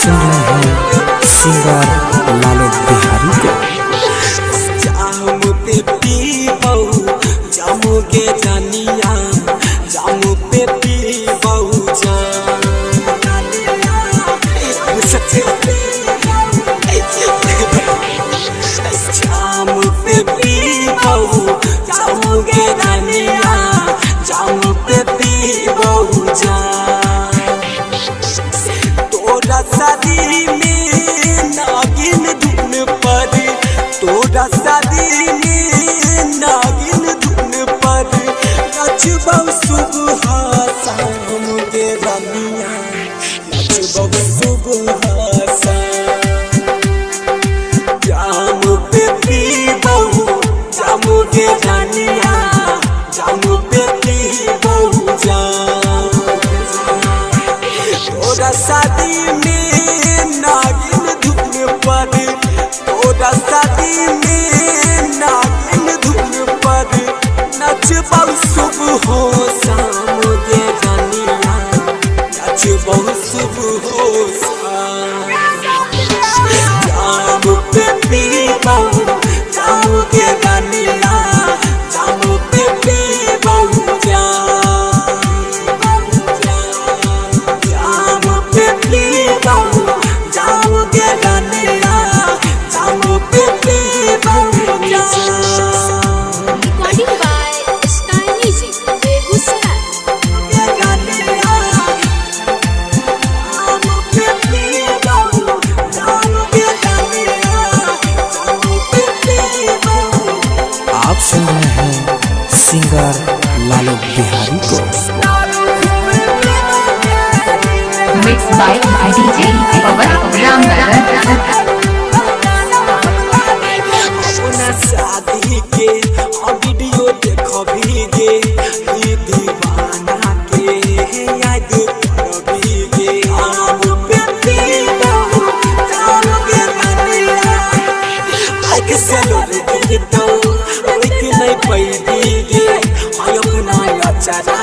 सुन रहे हैं सिंगर लालू बिहारी को। जामु पे पीबौ जामु के जानिया जामु पे पीबौ जामु पे पीबौ जामु के जानिया जामु पे पीबौ तोरा शादी में नागिन धुन पर तोरा शादी में नागिन धुन पर नचबौ सुबह शाम के रानिया नचबौ सुबह शाम जामु पे पीबौ जामु के रानिया जामु पे पीबौ तोरा शादी में नागिन धुन पर तोरा शादी में नागिन धुन पर नचबौ सुबह शाम के रानिया नचबौ सुबह शाम जामु पे पीबौ जामु के रानिया जामु पे पीबौ जामु पे पीबौ जामु के रानिया जामु पे पीबौ Recording by Sky Music, Begusai. आप सुन रहे हैं सिंगर लालू बिहारी को। Mixed by DJ Pawan Ramnagar। अपना शादी के वीडियो देखो भीगे ये दीवाना के याद कभी के जामु पे पीबौ जामु के रानिया बाइक से लोरे दे दो लेकिन नहीं पैदी गे अपना लचरा